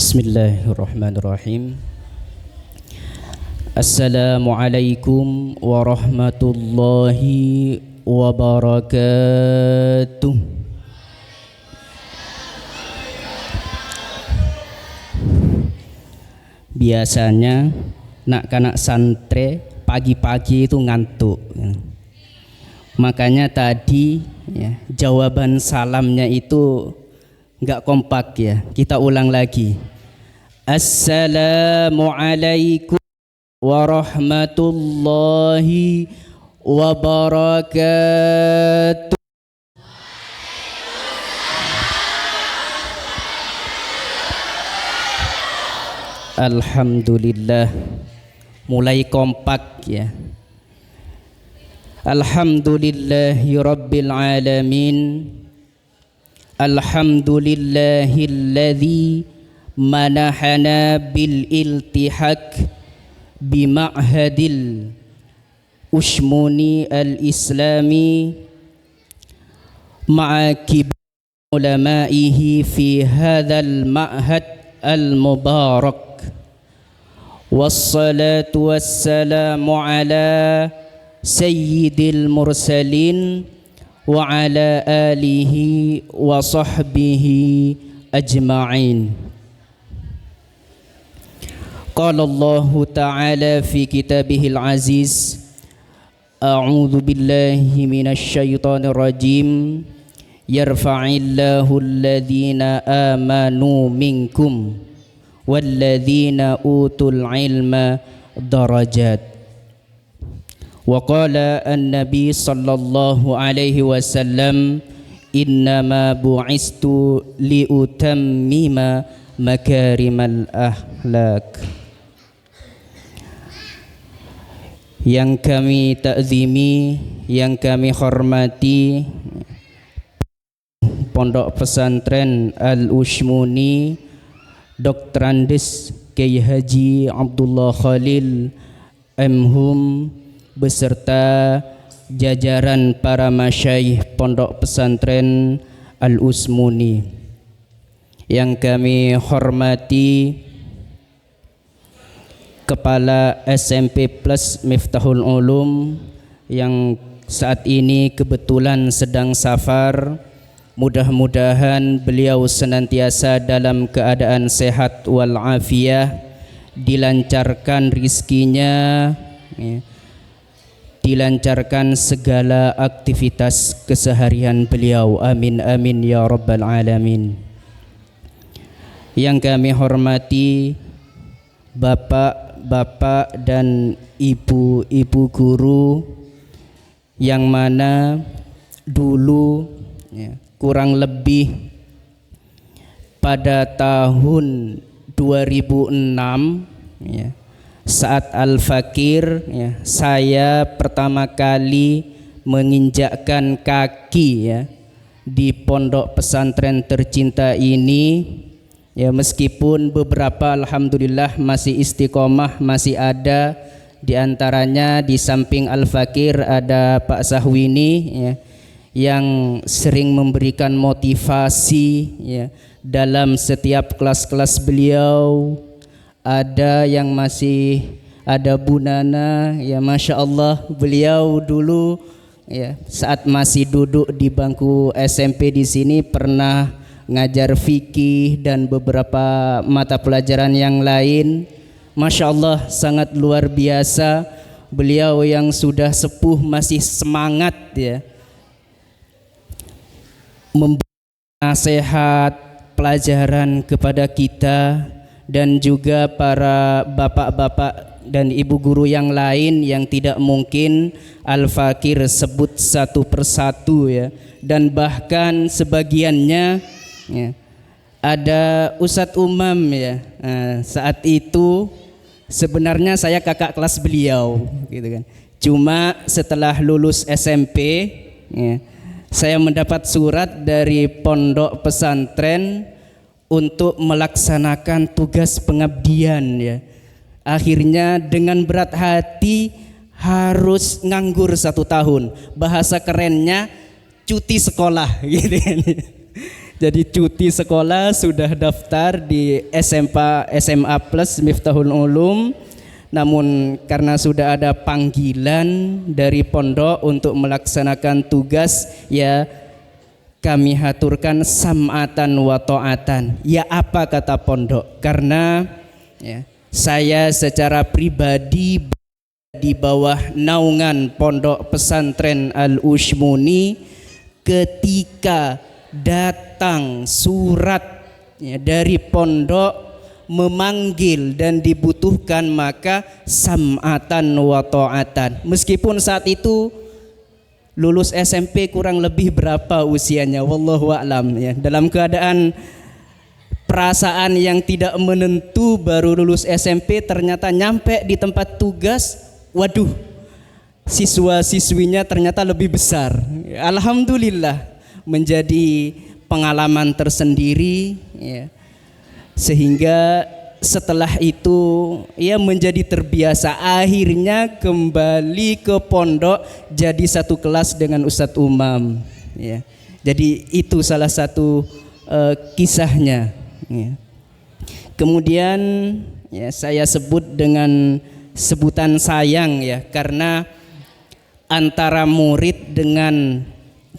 Bismillahirrahmanirrahim. Assalamualaikum warahmatullahi wabarakatuh. Biasanya nak santri pagi-pagi itu ngantuk. Makanya tadi jawaban salamnya itu enggak kompak ya. Kita ulang lagi. Assalamualaikum warahmatullahi wabarakatuh. Alhamdulillah, mulai kompak ya. Alhamdulillahi rabbil alamin. Alhamdulillahilladzi manahana bil iltihaq bima'hadil ushmuni al-islami ma'a kibar ulamaihi fi hadzal ma'had al-mubarak. Wassalatu wassalamu ala sayyidil mursalin wa ala alihi wa sahbihi ajma'in. Qala Allah ta'ala fi kitabihil aziz, a'udzu billahi minasy syaithanir rajim, yarfa'illahu alladhina amanu minkum walladhina utul ilma darajat. Wa qala an-nabi sallallahu alaihi wasallam, innama bu'istu liutammima makarimal akhlak. Yang kami takzimi, yang kami hormati Pondok Pesantren Al-Ushmuni Dr. Andes Kiai Haji Abdullah Khalil M.Hum beserta jajaran para masyayikh Pondok Pesantren Al-Ushmuni. Yang kami hormati Kepala SMP Plus Miftahul Ulum yang saat ini kebetulan sedang safar. Mudah-mudahan beliau senantiasa dalam keadaan sehat walafiat, dilancarkan rizkinya, dilancarkan segala aktivitas keseharian beliau. Amin amin ya rabbal alamin. Yang kami hormati bapak-bapak dan ibu-ibu guru yang mana dulu kurang lebih pada tahun 2006 saat Al-Fakir saya pertama kali menginjakkan kaki di pondok pesantren tercinta ini. Meskipun beberapa alhamdulillah masih istiqomah, masih ada, di antaranya di samping Al-Fakir ada Pak Sahwini yang sering memberikan motivasi dalam setiap kelas-kelas beliau. Ada yang masih ada Bu Nana, Masya Allah, beliau dulu saat masih duduk di bangku SMP di sini pernah ngajar fikih dan beberapa mata pelajaran yang lain. Masya Allah, sangat luar biasa. Beliau yang sudah sepuh masih semangat memberi nasihat pelajaran kepada kita dan juga para bapak-bapak dan ibu guru yang lain yang tidak mungkin Al-Fakir sebut satu persatu dan bahkan sebagiannya ada Ustadz Umam saat itu sebenarnya saya kakak kelas beliau gitu kan. Cuma setelah lulus SMP saya mendapat surat dari pondok pesantren untuk melaksanakan tugas pengabdian Akhirnya dengan berat hati harus nganggur 1 tahun. Bahasa kerennya cuti sekolah gitu kan. Jadi cuti sekolah sudah daftar di SMA Plus Miftahul Ulum. Namun karena sudah ada panggilan dari pondok untuk melaksanakan tugas, ya kami haturkan sam'atan wa ta'atan. Ya apa kata pondok? Karena ya, saya secara pribadi di bawah naungan Pondok Pesantren Al-Ushmuni, ketika datang surat ya, dari pondok memanggil dan dibutuhkan, maka sam'atan wa ta'atan. Meskipun saat itu lulus SMP kurang lebih berapa usianya, wallahu a'lam ya. Dalam keadaan perasaan yang tidak menentu, baru lulus SMP ternyata nyampe di tempat tugas, waduh, siswa-siswinya ternyata lebih besar. Alhamdulillah, menjadi pengalaman tersendiri ya. Sehingga setelah itu ia menjadi terbiasa, akhirnya kembali ke pondok jadi satu kelas dengan Ustadz Umam ya. Jadi itu salah satu kisahnya ya. Kemudian ya, saya sebut dengan sebutan sayang ya, karena antara murid dengan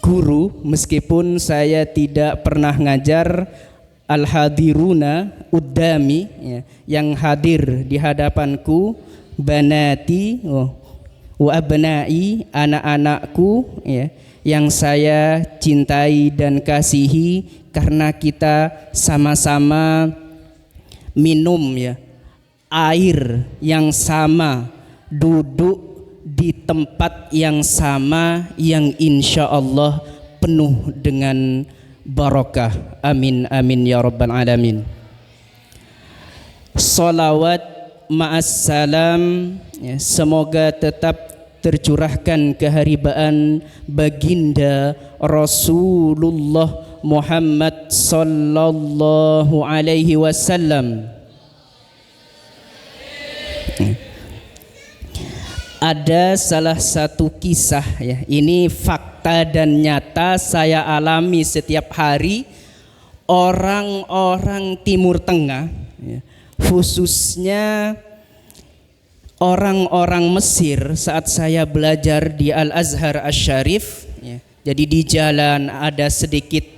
guru, meskipun saya tidak pernah ngajar, al-hadiruna uddami ya, yang hadir di hadapanku, banati wa abnai, anak-anakku ya, yang saya cintai dan kasihi, karena kita sama-sama minum ya air yang sama, duduk di tempat yang sama, yang insya Allah penuh dengan barakah. Amin amin ya rabbal alamin. Salawat ma'as salam ya, semoga tetap tercurahkan keharibaan baginda Rasulullah Muhammad sallallahu alaihi wasallam. Ada salah satu kisah ya, ini fakta dan nyata saya alami setiap hari. Orang-orang Timur Tengah ya, khususnya orang-orang Mesir, saat saya belajar di Al-Azhar Asy-Syarif ya, jadi di jalan ada sedikit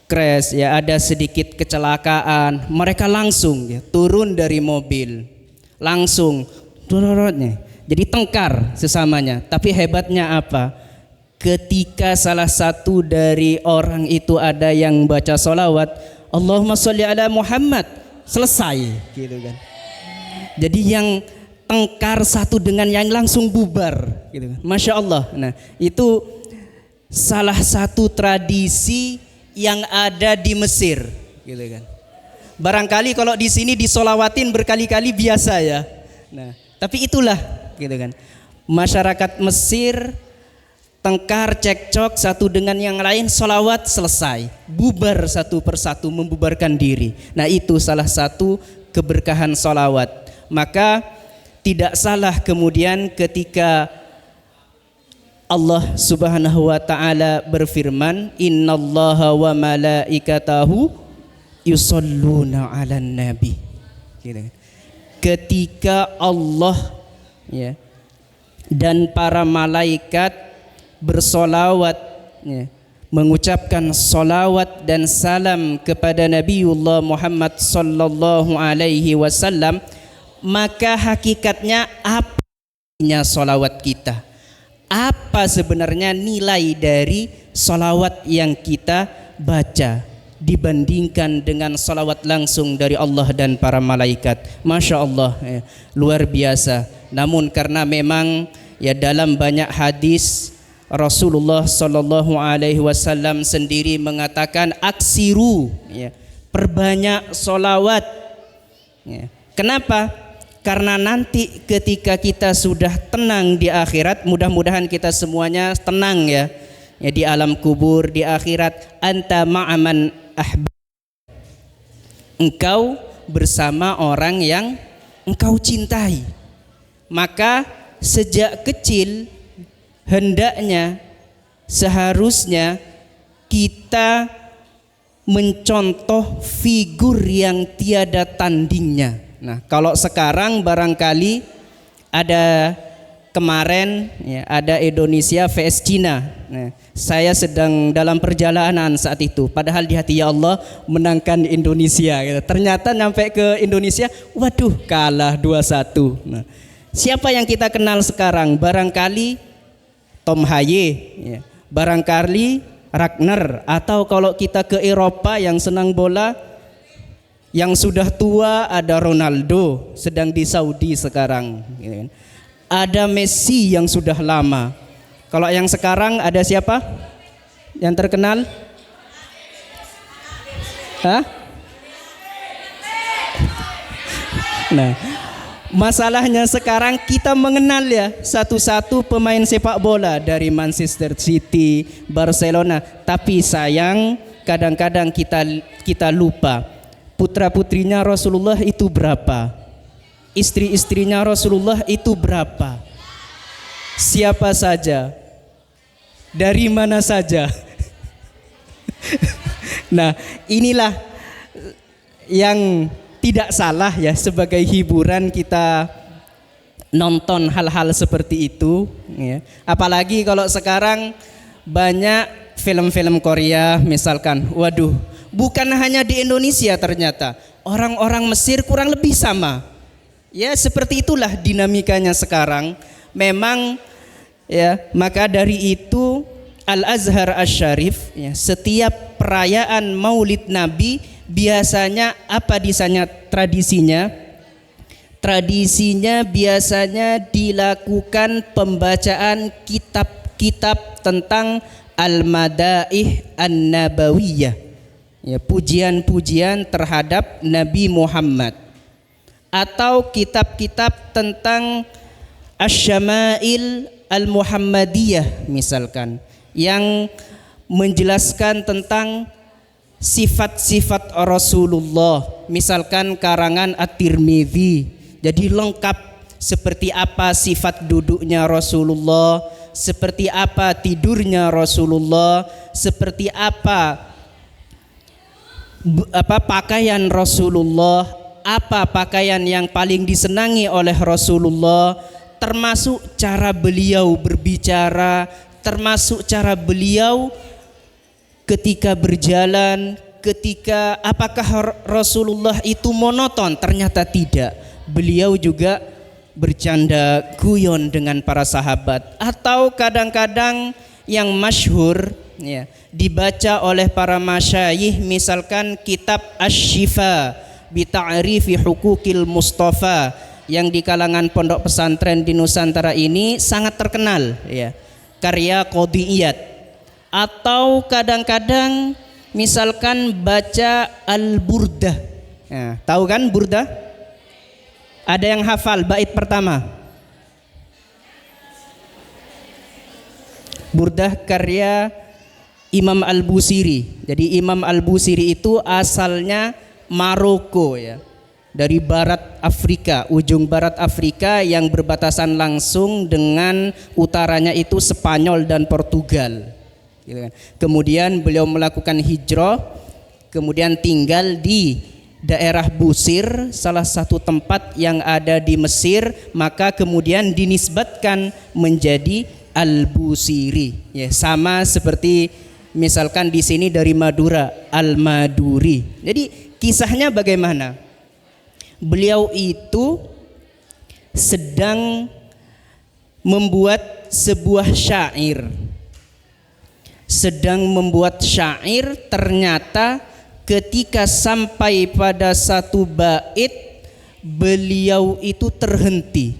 crash ya, ada sedikit kecelakaan, mereka langsung ya, turun dari mobil, langsung turunnya. Jadi tengkar sesamanya. Tapi hebatnya apa? Ketika salah satu dari orang itu ada yang baca sholawat, Allahumma sholli ala Muhammad, selesai gitu kan. Jadi yang tengkar satu dengan yang langsung bubar gitu kan. Masya Allah. Nah itu salah satu tradisi yang ada di Mesir gitu kan. Barangkali kalau di sini disolawatin berkali-kali biasa ya. Nah tapi itulah gitu kan, masyarakat Mesir tengkar cekcok satu dengan yang lain, solawat selesai, bubar satu persatu, membubarkan diri. Nah itu salah satu keberkahan solawat. Maka tidak salah kemudian ketika Allah subhanahu wa ta'ala berfirman, innallaha wa malaikatahu yusalluna ala nabi gitu. Ketika Allah ya, dan para malaikat bersolawat ya, mengucapkan solawat dan salam kepada Nabiullah Muhammad sallallahu alaihi wasallam, maka hakikatnya apa solawat kita? Apa sebenarnya nilai dari solawat yang kita baca dibandingkan dengan salawat langsung dari Allah dan para malaikat? Masya Allah ya, luar biasa. Namun karena memang ya dalam banyak hadis Rasulullah sallallahu alaihi wasallam sendiri mengatakan aksiru ya, perbanyak salawat ya. Kenapa? Karena nanti ketika kita sudah tenang di akhirat, mudah-mudahan kita semuanya tenang ya, ya di alam kubur, di akhirat, anta ma'aman ahbab, engkau bersama orang yang engkau cintai. Maka sejak kecil hendaknya seharusnya kita mencontoh figur yang tiada tandingnya. Nah, kalau sekarang barangkali ada kemarin ya, ada Indonesia vs Cina. Nah, saya sedang dalam perjalanan saat itu. Padahal di hati, ya Allah, menangkan Indonesia. Gitu. Ternyata nyampe ke Indonesia, waduh, kalah 2-1. Nah, siapa yang kita kenal sekarang? Barangkali Tom Haye, ya. Barangkali Ragnar, atau kalau kita ke Eropa yang senang bola, yang sudah tua ada Ronaldo, sedang di Saudi sekarang. Ada Messi yang sudah lama. Kalau yang sekarang ada siapa? Yang terkenal? Hah? Nah, masalahnya sekarang kita mengenal ya satu-satu pemain sepak bola dari Manchester City, Barcelona. Tapi sayang kadang-kadang kita lupa putra-putrinya Rasulullah itu berapa, istri-istrinya Rasulullah itu berapa, siapa saja, dari mana saja. Nah, inilah yang tidak salah ya, sebagai hiburan kita nonton hal-hal seperti itu ya. Apalagi kalau sekarang banyak film-film Korea misalkan, waduh, bukan hanya di Indonesia, ternyata orang-orang Mesir kurang lebih sama. Ya, seperti itulah dinamikanya sekarang. Memang ya, maka dari itu Al-Azhar Asy-Syarif ya, setiap perayaan Maulid Nabi biasanya apa disanya tradisinya? Tradisinya biasanya dilakukan pembacaan kitab-kitab tentang Al-Madaih An-Nabawiyah. Ya, pujian-pujian terhadap Nabi Muhammad, atau kitab-kitab tentang Asy-Syama'il Al-Muhammadiyah misalkan, yang menjelaskan tentang sifat-sifat Rasulullah, misalkan karangan At-Tirmidzi. Jadi lengkap seperti apa sifat duduknya Rasulullah, seperti apa tidurnya Rasulullah, seperti apa pakaian Rasulullah, apa pakaian yang paling disenangi oleh Rasulullah, termasuk cara beliau berbicara, termasuk cara beliau ketika berjalan, ketika apakah Rasulullah itu monoton? Ternyata tidak. Beliau juga bercanda guyon dengan para sahabat. Atau kadang-kadang yang masyhur ya, dibaca oleh para masyayikh, misalkan kitab Asy-Syifa bi Ta'rifi Huquqil Mustafa, yang di kalangan pondok pesantren di Nusantara ini sangat terkenal ya, karya Qodiyat. Atau kadang-kadang misalkan baca Al-Burdah. Nah, tahu kan Burdah? Ada yang hafal bait pertama? Burdah karya Imam Al-Busiri. Jadi Imam Al-Busiri itu asalnya Maroko ya, dari barat Afrika, ujung barat Afrika yang berbatasan langsung dengan utaranya itu Spanyol dan Portugal. Kemudian beliau melakukan hijrah, kemudian tinggal di daerah Busir, salah satu tempat yang ada di Mesir, maka kemudian dinisbatkan menjadi Al-Busiri. Ya, sama seperti misalkan di sini dari Madura, Al-Maduri. Jadi kisahnya bagaimana? Beliau itu sedang membuat sebuah syair. Ternyata ketika sampai pada satu bait, beliau itu terhenti,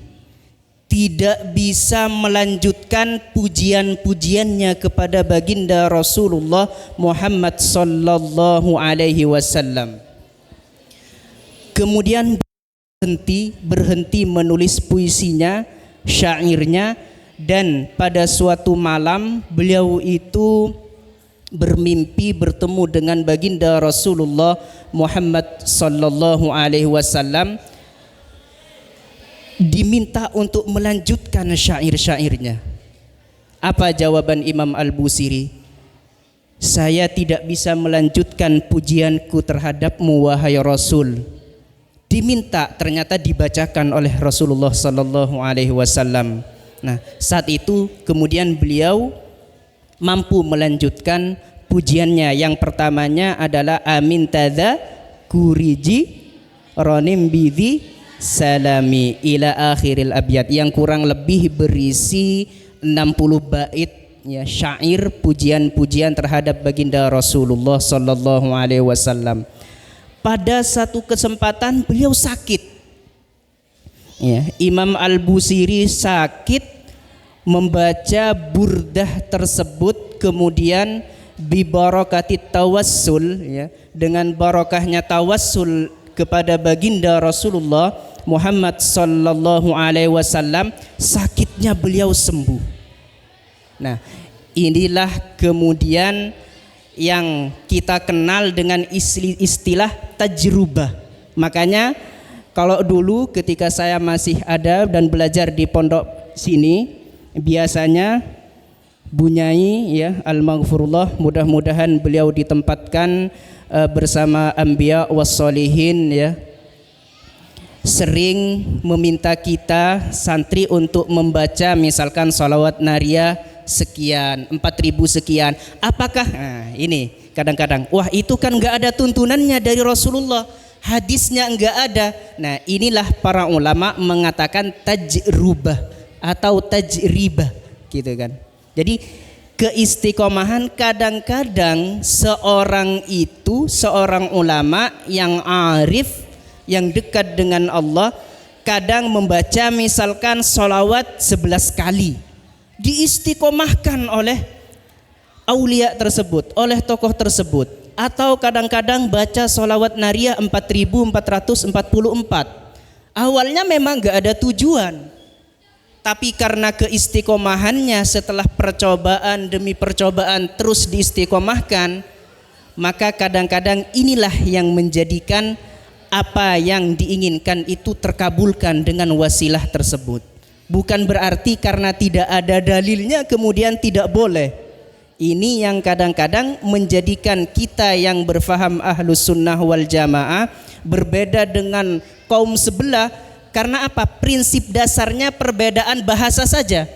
tidak bisa melanjutkan pujian-pujiannya kepada baginda Rasulullah Muhammad sallallahu alaihi wasallam. Kemudian berhenti menulis puisinya, syairnya, dan pada suatu malam beliau itu bermimpi bertemu dengan baginda Rasulullah Muhammad sallallahu alaihi wasallam, diminta untuk melanjutkan syair-syairnya. Apa jawaban Imam Al-Busiri? saya tidak bisa melanjutkan pujianku terhadapmu wahai Rasul. Diminta, ternyata dibacakan oleh Rasulullah sallallahu alaihi wasallam. Nah, saat itu kemudian beliau mampu melanjutkan pujiannya. Yang pertamanya adalah amin tadza kuriji ronim bidhi salami ila akhiril abyad, yang kurang lebih berisi 60 bait ya, syair pujian-pujian terhadap baginda Rasulullah sallallahu alaihi wasallam. Pada satu kesempatan beliau sakit. Ya, Imam Al-Busiri sakit membaca burdah tersebut, kemudian bibarakatit tawassul ya, dengan barokahnya tawassul kepada baginda Rasulullah Muhammad sallallahu alaihi wasallam, sakitnya beliau sembuh. Nah, inilah kemudian yang kita kenal dengan istilah tajrubah. Makanya kalau dulu ketika saya masih ada dan belajar di pondok sini, biasanya Bunyai ya al-maghfurullah, mudah-mudahan beliau ditempatkan bersama anbiya wassolihin ya, sering meminta kita santri untuk membaca misalkan sholawat nariyah sekian, 4000 sekian. Apakah ini kadang-kadang wah itu kan nggak ada tuntunannya dari Rasulullah, hadisnya nggak ada. Nah, inilah para ulama mengatakan tajrubah atau tajribah gitu kan. Jadi keistiqomahan, kadang-kadang seorang ulama yang arif, yang dekat dengan Allah, kadang membaca misalkan sholawat 11 kali, diistiqomahkan oleh aulia tersebut, oleh tokoh tersebut. Atau kadang-kadang baca sholawat nariyah 4444. Awalnya memang gak ada tujuan, tapi karena keistiqomahannya setelah percobaan demi percobaan terus diistiqomahkan, maka kadang-kadang inilah yang menjadikan apa yang diinginkan itu terkabulkan dengan wasilah tersebut. Bukan berarti karena tidak ada dalilnya kemudian tidak boleh. Ini yang kadang-kadang menjadikan kita yang berfaham ahlus sunnah wal jamaah berbeda dengan kaum sebelah. Karena apa? Prinsip dasarnya perbedaan bahasa saja.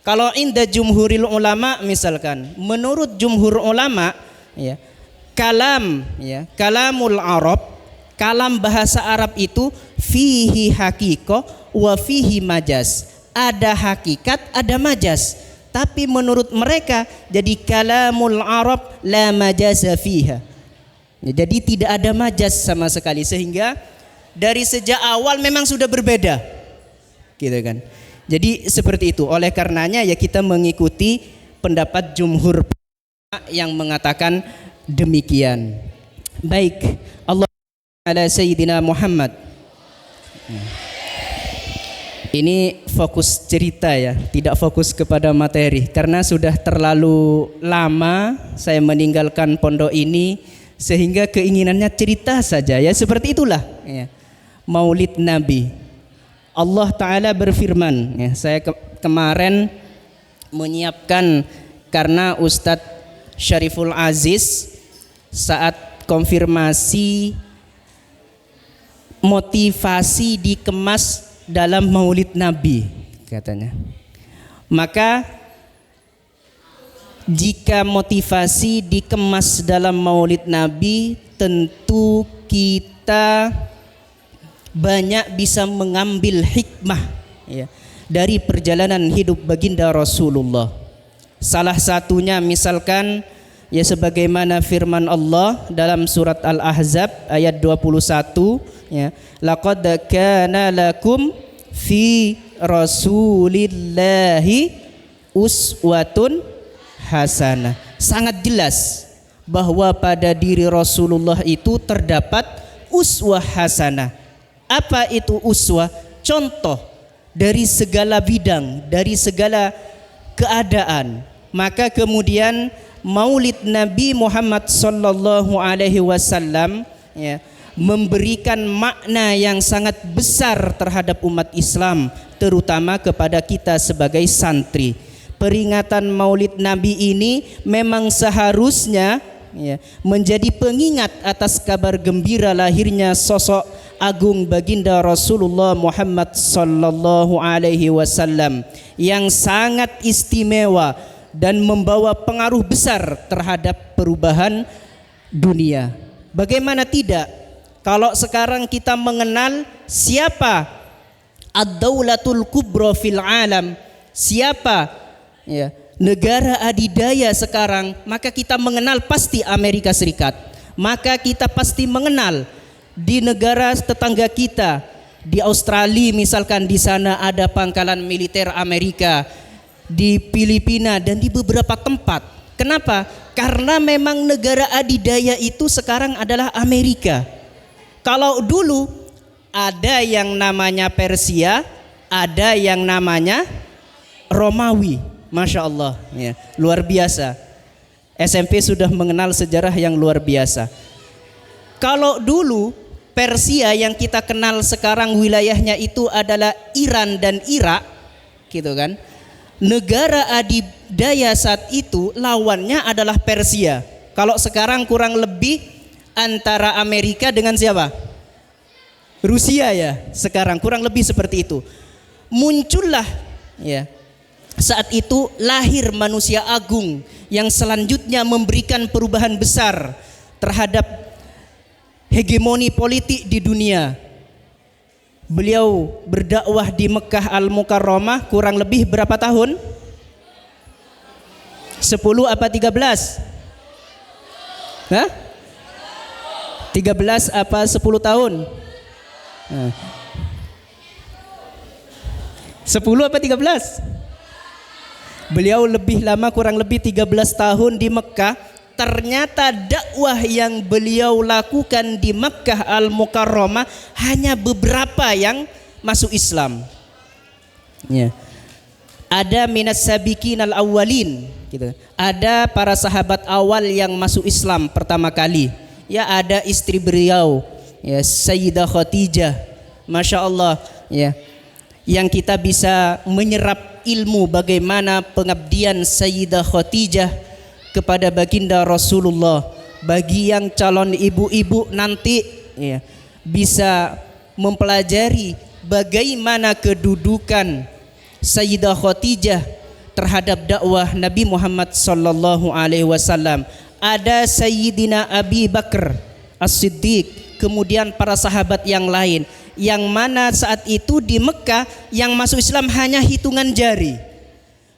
Kalau inda jumhuril ulama misalkan, menurut jumhur ulama ya, kalamul Arab, kalam bahasa Arab itu fihi hakiko wa fihi majaz. Ada hakikat, ada majaz. Tapi menurut mereka jadi kalamul Arab la majaza fiha. Jadi tidak ada majaz sama sekali, sehingga dari sejak awal memang sudah berbeda. Gitu kan. Jadi seperti itu. Oleh karenanya ya kita mengikuti pendapat jumhur yang mengatakan demikian. Baik, Allah ala Sayyidina Muhammad. Ini fokus cerita ya, tidak fokus kepada materi, karena sudah terlalu lama saya meninggalkan pondok ini sehingga keinginannya cerita saja ya, seperti itulah ya. Maulid Nabi. Allah Ta'ala berfirman ya, saya kemarin menyiapkan karena Ustadz Syariful Aziz saat konfirmasi motivasi dikemas dalam Maulid Nabi katanya. Maka jika motivasi dikemas dalam Maulid Nabi, tentu kita banyak bisa mengambil hikmah ya, dari perjalanan hidup baginda Rasulullah. Salah satunya misalkan ya sebagaimana firman Allah dalam surat Al-Ahzab ayat 21 ya, laqad kana lakum fi rasulillahi uswatun hasanah. Sangat jelas bahwa pada diri Rasulullah itu terdapat uswah hasanah. Apa itu uswah? Contoh dari segala bidang, dari segala keadaan. Maka kemudian Maulid Nabi Muhammad sallallahu alaihi wasallam ya, memberikan makna yang sangat besar terhadap umat Islam, terutama kepada kita sebagai santri. peringatan Maulid Nabi ini memang seharusnya ya, menjadi pengingat atas kabar gembira lahirnya sosok agung baginda Rasulullah Muhammad sallallahu alaihi wasallam yang sangat istimewa dan membawa pengaruh besar terhadap perubahan dunia. Bagaimana tidak kalau sekarang kita mengenal siapa ad-daulatul kubra fil alam, siapa ya, negara adidaya sekarang, maka kita mengenal pasti Amerika Serikat. Maka kita pasti mengenal di negara tetangga kita, di Australia misalkan, di sana ada pangkalan militer Amerika, di Filipina dan di beberapa tempat. Kenapa? Karena memang negara adidaya itu sekarang adalah Amerika. Kalau dulu ada yang namanya Persia, ada yang namanya Romawi. Masya Allah ya, luar biasa. SMP sudah mengenal sejarah yang luar biasa. Kalau dulu Persia yang kita kenal sekarang wilayahnya itu adalah Iran dan Irak, gitu kan. Negara adidaya saat itu lawannya adalah Persia. Kalau sekarang kurang lebih antara Amerika dengan siapa? Rusia ya. Sekarang kurang lebih seperti itu. Muncullah ya, saat itu lahir manusia agung yang selanjutnya memberikan perubahan besar terhadap hegemoni politik di dunia. Beliau berdakwah di Mekah Al-Mukarramah kurang lebih berapa tahun? 10 apa 13? Hah? 13 apa 10 tahun? 10 apa 13? Beliau lebih lama, kurang lebih 13 tahun di Mekah. Ternyata dakwah yang beliau lakukan di Mekah Al-Mukarramah hanya beberapa yang masuk Islam ya. Ada minas sabiqin al-awwalin gitu. Ada para sahabat awal yang masuk Islam pertama kali ya. Ada istri beliau ya, Sayyidah Khadijah, Masya Allah ya, yang kita bisa menyerap ilmu bagaimana pengabdian Sayyidah Khadijah kepada baginda Rasulullah. Bagi yang calon ibu-ibu nanti ya, bisa mempelajari bagaimana kedudukan Sayyidah Khadijah terhadap dakwah Nabi Muhammad sallallahu alaihi wasallam. Ada Sayyidina Abi Bakar As-Siddiq, kemudian para sahabat yang lain, yang mana saat itu di Mekah yang masuk Islam hanya hitungan jari.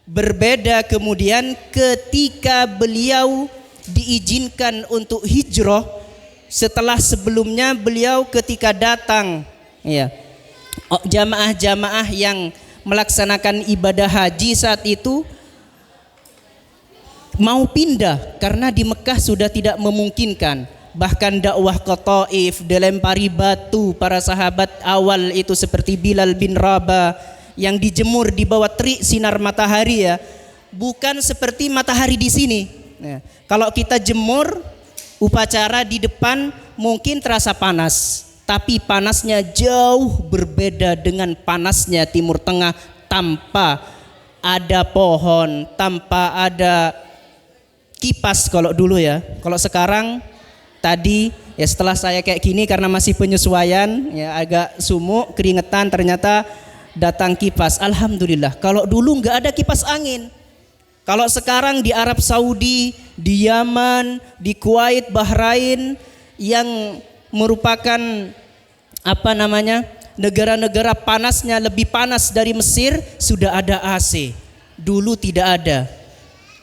Berbeda kemudian ketika beliau diizinkan untuk hijrah, setelah sebelumnya beliau ketika datang ya, jamaah-jamaah yang melaksanakan ibadah haji saat itu mau pindah karena di Mekah sudah tidak memungkinkan. Bahkan dakwah ke Taif, dilempari batu para sahabat awal itu seperti Bilal bin Rabah yang dijemur di bawah terik sinar matahari ya, bukan seperti matahari di sini. Ya. Kalau kita jemur upacara di depan mungkin terasa panas, tapi panasnya jauh berbeda dengan panasnya Timur Tengah tanpa ada pohon, tanpa ada kipas kalau dulu ya. Kalau sekarang tadi ya, setelah saya kayak gini karena masih penyesuaian ya, agak sumuk, keringetan, ternyata datang kipas. Alhamdulillah. Kalau dulu nggak ada kipas angin. Kalau sekarang di Arab Saudi, di Yaman, di Kuwait, Bahrain yang merupakan negara-negara panasnya lebih panas dari Mesir, sudah ada AC. Dulu tidak ada.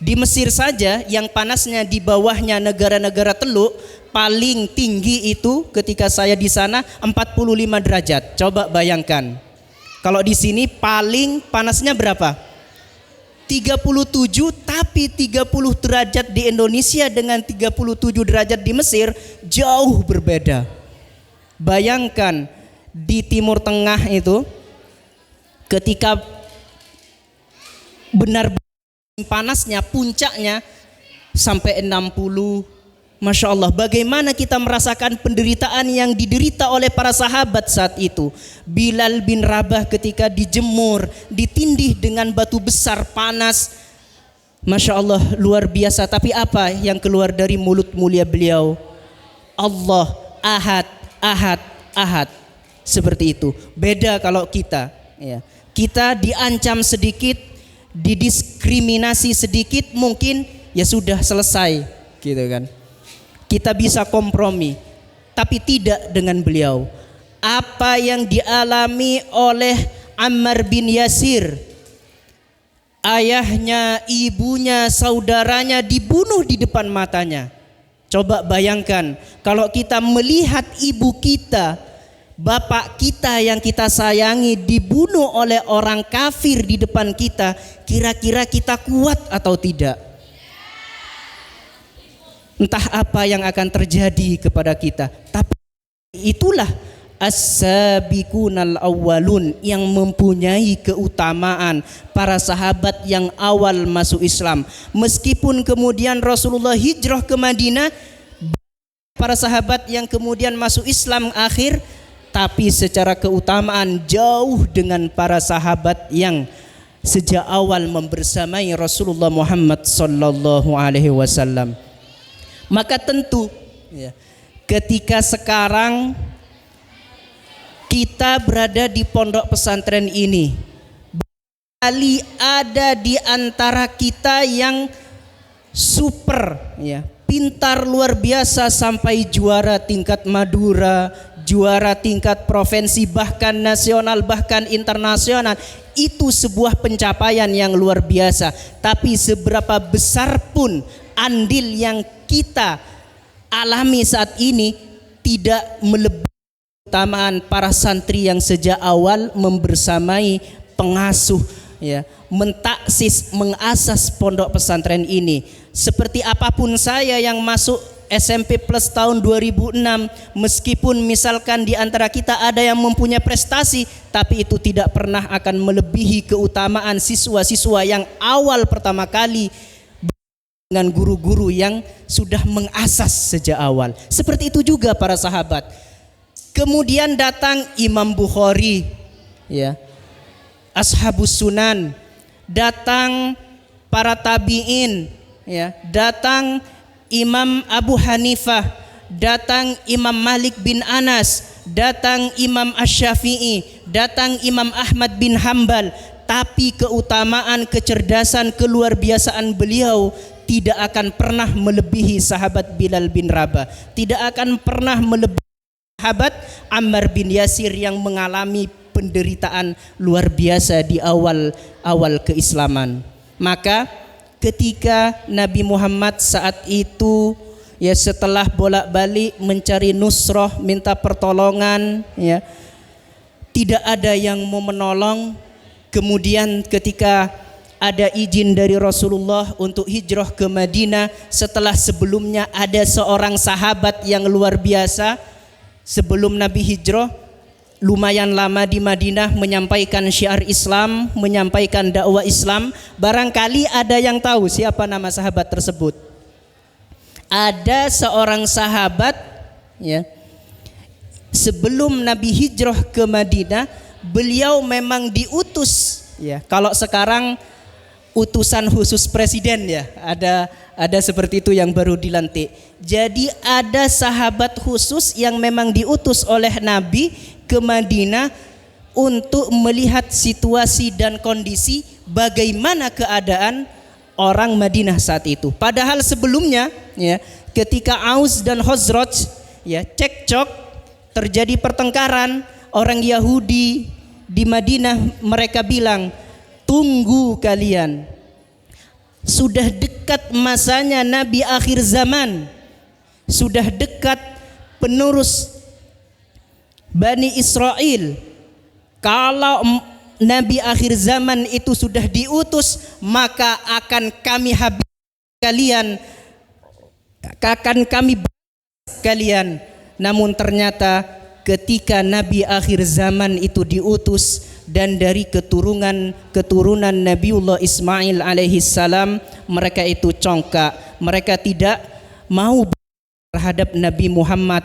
Di Mesir saja yang panasnya di bawahnya negara-negara Teluk, paling tinggi itu ketika saya di sana 45 derajat. Coba bayangkan. Kalau di sini paling panasnya berapa? 37, tapi 30 derajat di Indonesia dengan 37 derajat di Mesir jauh berbeda. Bayangkan di Timur Tengah itu ketika benar-benar panasnya, puncaknya sampai 60. Masya Allah, bagaimana kita merasakan penderitaan yang diderita oleh para sahabat saat itu. Bilal bin Rabah ketika dijemur, ditindih dengan batu besar panas, Masya Allah, luar biasa. Tapi apa yang keluar dari mulut mulia beliau? Allah, ahad, ahad, ahad. Seperti itu. Beda kalau kita, ya. Kita diancam sedikit, didiskriminasi sedikit, mungkin ya sudah selesai, gitu kan. Kita bisa kompromi, tapi tidak dengan beliau. Apa yang dialami oleh Ammar bin Yasir, ayahnya, ibunya, saudaranya dibunuh di depan matanya. Coba bayangkan kalau kita melihat ibu kita, bapak kita yang kita sayangi dibunuh oleh orang kafir di depan kita, kira-kira kita kuat atau tidak? Entah apa yang akan terjadi kepada kita. Tapi itulah as-sabiqunal awwalun, yang mempunyai keutamaan para sahabat yang awal masuk Islam. Meskipun kemudian Rasulullah hijrah ke Madinah, para sahabat yang kemudian masuk Islam akhir, tapi secara keutamaan jauh dengan para sahabat yang sejak awal membersamai Rasulullah Muhammad sallallahu alaihi wasallam. Maka tentu ya, ketika sekarang kita berada di pondok pesantren ini, kali ada di antara kita yang super ya, pintar luar biasa sampai juara tingkat Madura, juara tingkat provinsi, bahkan nasional, bahkan internasional. Itu sebuah pencapaian yang luar biasa. Tapi seberapa besar pun andil yang kita alami saat ini tidak melebihi keutamaan para santri yang sejak awal membersamai pengasuh ya, mentaksis, mengasas pondok pesantren ini. Seperti apapun saya yang masuk SMP Plus tahun 2006, meskipun misalkan di antara kita ada yang mempunyai prestasi, tapi itu tidak pernah akan melebihi keutamaan siswa-siswa yang awal pertama kali dengan guru-guru yang sudah mengasas sejak awal. Seperti itu juga para sahabat. Kemudian datang Imam Bukhari ya, Ashabus Sunan, datang para tabi'in ya, datang Imam Abu Hanifah, datang Imam Malik bin Anas, datang Imam Asy-Syafi'i, datang Imam Ahmad bin Hambal. Tapi keutamaan, kecerdasan, keluar biasaan beliau tidak akan pernah melebihi sahabat Bilal bin Rabah, tidak akan pernah melebihi sahabat Ammar bin Yasir yang mengalami penderitaan luar biasa di awal keislaman. Maka ketika Nabi Muhammad saat itu ya, setelah bolak-balik mencari nusrah, minta pertolongan ya, tidak ada yang mau menolong. Kemudian ketika ada izin dari Rasulullah untuk hijrah ke Madinah, setelah sebelumnya ada seorang sahabat yang luar biasa sebelum Nabi hijrah lumayan lama di Madinah menyampaikan syiar Islam, menyampaikan dakwah Islam. Barangkali ada yang tahu siapa nama sahabat tersebut. Ada seorang sahabat ya, sebelum Nabi hijrah ke Madinah, beliau memang diutus ya. Kalau sekarang utusan khusus presiden ya, ada seperti itu yang baru dilantik. Jadi ada sahabat khusus yang memang diutus oleh Nabi ke Madinah untuk melihat situasi dan kondisi bagaimana keadaan orang Madinah saat itu. Padahal sebelumnya ya, ketika Aus dan Khazraj ya cekcok, terjadi pertengkaran, orang Yahudi di Madinah mereka bilang, tunggu kalian, sudah dekat masanya Nabi akhir zaman, sudah dekat penerus Bani Israel. Kalau Nabi akhir zaman itu sudah diutus, maka akan kami habis kalian, akan kami kalian. Namun ternyata ketika Nabi akhir zaman itu diutus dan dari keturunan Nabiullah Ismail alaihi salam, mereka itu congkak, mereka tidak mau terhadap Nabi Muhammad.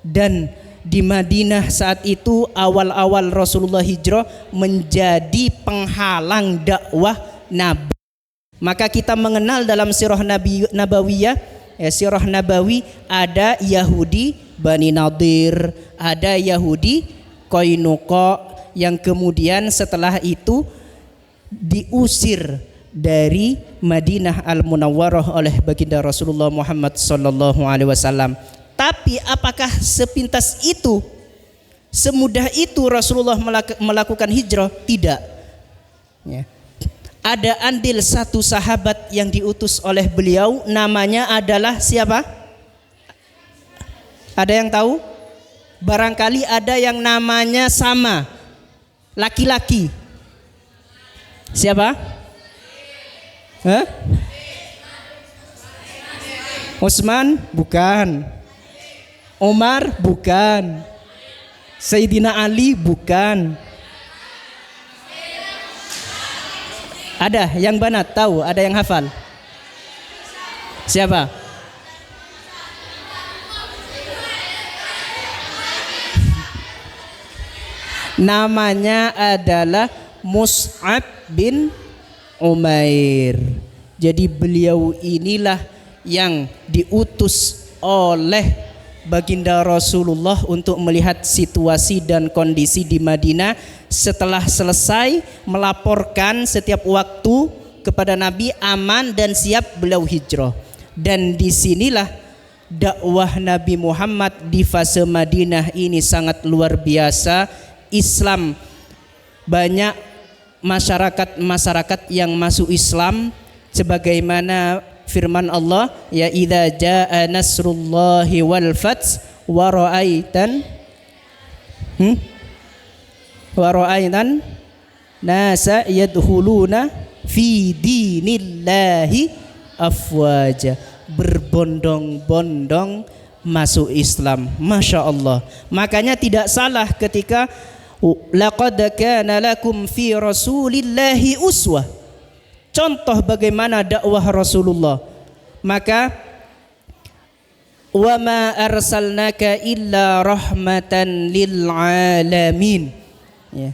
Dan di Madinah saat itu awal-awal Rasulullah hijrah menjadi penghalang dakwah Nabi. Maka kita mengenal dalam sirah nabawiyah, sirah nabawi, ada Yahudi Bani Nadir, ada Yahudi Qainuqa, yang kemudian setelah itu diusir dari Madinah Al-Munawwarah oleh baginda Rasulullah Muhammad sallallahu alaihi wasallam. Tapi apakah sepintas itu, semudah itu Rasulullah melakukan hijrah? Tidak. Ya. Ada andil satu sahabat yang diutus oleh beliau, namanya adalah siapa? Ada yang tahu? Barangkali ada yang namanya sama, laki-laki. Siapa? Hah? Utsman? Bukan. Umar? Bukan. Sayyidina Ali? Bukan. Ada yang banat tahu? Ada yang hafal? Siapa? Namanya adalah Mus'ab bin Umair. Jadi beliau inilah yang diutus oleh baginda Rasulullah untuk melihat situasi dan kondisi di Madinah. Setelah selesai melaporkan setiap waktu kepada Nabi, aman dan siap, beliau hijrah. Dan disinilah dakwah Nabi Muhammad di fase Madinah ini sangat luar biasa. Islam, banyak masyarakat yang masuk Islam, sebagaimana firman Allah, ya idza jaa nasrullahi wal fath wa ra'aitan nasa yadkhuluna fi dinillahi afwaja, berbondong-bondong masuk Islam. Masya Allah. Makanya tidak salah ketika laqad kana lakum fi rasulillahi uswah, contoh bagaimana dakwah Rasulullah. Maka wa ma arsalnaka illa rahmatan lil alamin, ya.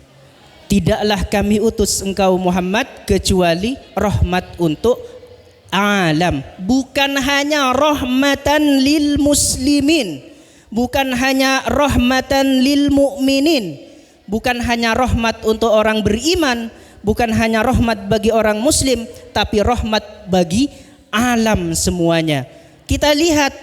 Tidaklah kami utus engkau Muhammad kecuali rahmat untuk alam. Bukan hanya rahmatan lil muslimin, bukan hanya rahmatan lil mu'minin, bukan hanya rahmat untuk orang beriman, bukan hanya rahmat bagi orang muslim, tapi rahmat bagi alam semuanya. Kita lihat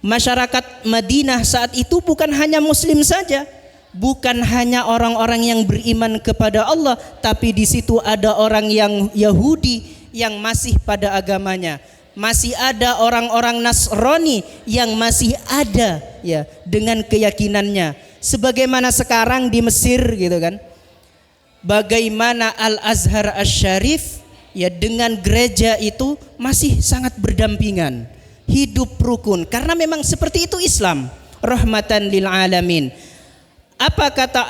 masyarakat Madinah saat itu bukan hanya muslim saja, bukan hanya orang-orang yang beriman kepada Allah, tapi di situ ada orang yang Yahudi yang masih pada agamanya. Masih ada orang-orang Nasrani yang masih ada, ya, dengan keyakinannya. Sebagaimana sekarang di Mesir gitu kan. Bagaimana Al-Azhar Asy-Syarif, ya, dengan gereja itu masih sangat berdampingan, hidup rukun, karena memang seperti itu Islam, rahmatan lil alamin. Apa kata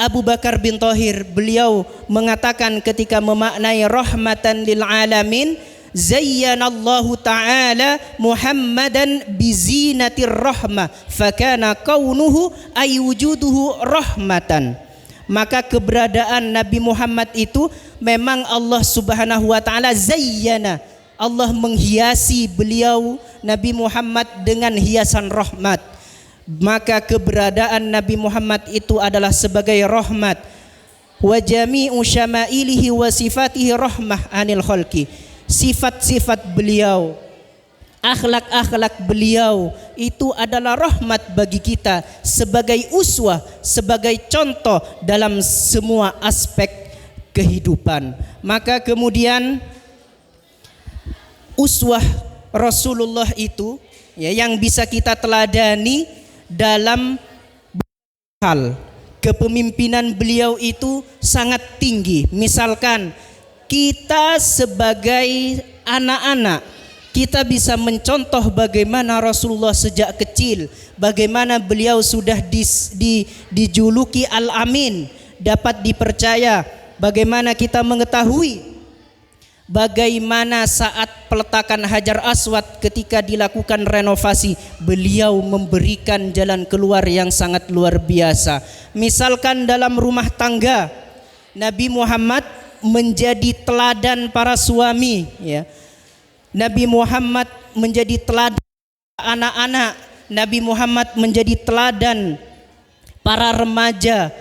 Abu Bakar bin Thahir? Beliau mengatakan ketika memaknai rahmatan lil alamin, zayyanallahu ta'ala Muhammadan bizinatir rahmah fakana kaunuhu ay wujuduhu rahmatan. Maka keberadaan Nabi Muhammad itu memang Allah Subhanahu wa taala zayyana, Allah menghiasi beliau Nabi Muhammad dengan hiasan rahmat. Maka keberadaan Nabi Muhammad itu adalah sebagai rahmat. Wa jami'u syama'ilihi wa sifatihi rahmah anil khalqi. Sifat-sifat beliau, akhlak-akhlak beliau itu adalah rahmat bagi kita, sebagai uswah, sebagai contoh dalam semua aspek kehidupan. Maka kemudian uswah Rasulullah itu, ya, yang bisa kita teladani dalam hal. Kepemimpinan beliau itu sangat tinggi. Misalkan kita sebagai anak-anak, kita bisa mencontoh bagaimana Rasulullah sejak kecil, bagaimana beliau sudah dijuluki Al-Amin, dapat dipercaya. Bagaimana kita mengetahui bagaimana saat peletakan Hajar Aswad ketika dilakukan renovasi, beliau memberikan jalan keluar yang sangat luar biasa. Misalkan dalam rumah tangga, Nabi Muhammad menjadi teladan para suami, ya. Nabi Muhammad menjadi teladan anak-anak, Nabi Muhammad menjadi teladan para remaja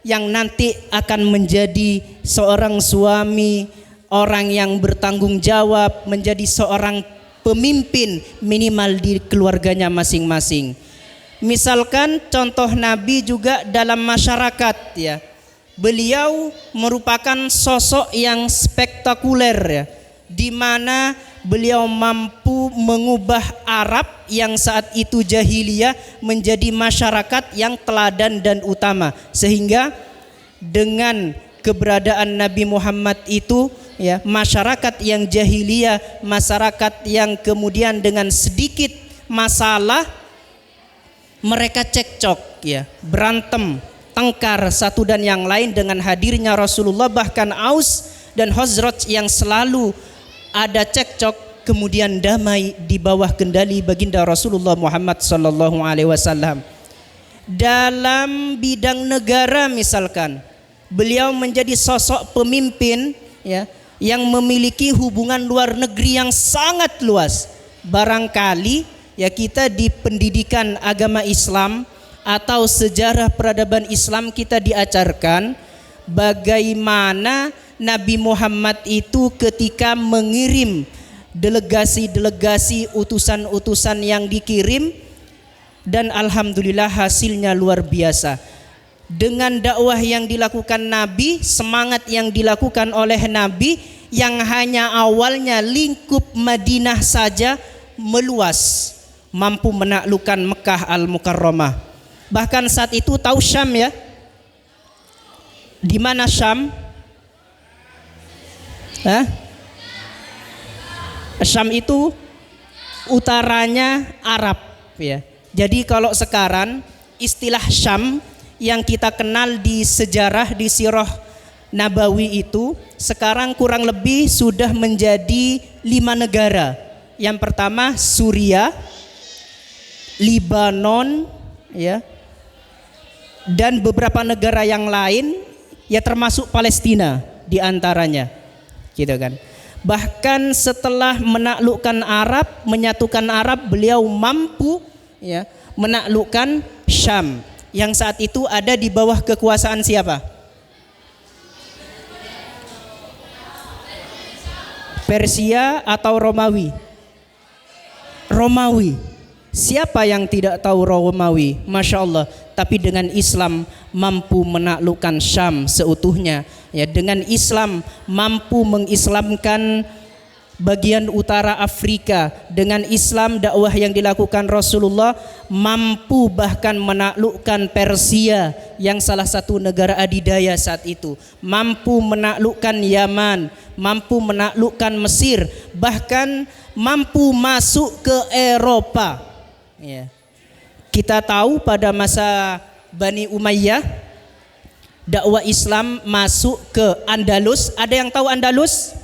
yang nanti akan menjadi seorang suami, orang yang bertanggung jawab, menjadi seorang pemimpin minimal di keluarganya masing-masing. Misalkan contoh Nabi juga dalam masyarakat, ya. Beliau merupakan sosok yang spektakuler, ya, di mana beliau mampu mengubah Arab yang saat itu jahiliyah menjadi masyarakat yang teladan dan utama, sehingga dengan keberadaan Nabi Muhammad itu, ya, masyarakat yang jahiliyah, masyarakat yang kemudian dengan sedikit masalah mereka cekcok, ya, berantem, tengkar satu dan yang lain, dengan hadirnya Rasulullah bahkan Aus dan Khazraj yang selalu ada cekcok kemudian damai di bawah kendali baginda Rasulullah Muhammad sallallahu alaihi wasallam. Dalam bidang negara misalkan, beliau menjadi sosok pemimpin, ya, yang memiliki hubungan luar negeri yang sangat luas. Barangkali, ya, kita di pendidikan agama Islam atau sejarah peradaban Islam kita diajarkan bagaimana Nabi Muhammad itu ketika mengirim delegasi-delegasi, utusan-utusan yang dikirim, dan alhamdulillah hasilnya luar biasa. Dengan dakwah yang dilakukan Nabi, semangat yang dilakukan oleh Nabi, yang hanya awalnya lingkup Madinah saja meluas, mampu menaklukkan Mekah Al-Mukarramah. Bahkan saat itu tahu Syam, ya? Di mana Syam? Syam itu utaranya Arab, ya. Jadi kalau sekarang istilah Syam yang kita kenal di sejarah, di sirah Nabawi itu sekarang kurang lebih sudah menjadi 5 negara. Yang pertama Suriah, Libanon, ya, dan beberapa negara yang lain, ya, termasuk Palestina di antaranya, gitu kan. Bahkan setelah menaklukkan Arab, menyatukan Arab, beliau mampu, ya, menaklukkan Syam yang saat itu ada di bawah kekuasaan siapa? Persia atau Romawi? Romawi. Siapa yang tidak tahu Romawi? Masya Allah. Tapi dengan Islam mampu menaklukkan Syam seutuhnya, ya. Dengan Islam mampu mengislamkan bagian utara Afrika. Dengan Islam dakwah yang dilakukan Rasulullah mampu bahkan menaklukkan Persia yang salah satu negara adidaya saat itu, mampu menaklukkan Yaman, mampu menaklukkan Mesir, bahkan mampu masuk ke Eropa, ya. Kita tahu pada masa Bani Umayyah dakwah Islam masuk ke Andalus. Ada yang tahu Andalus?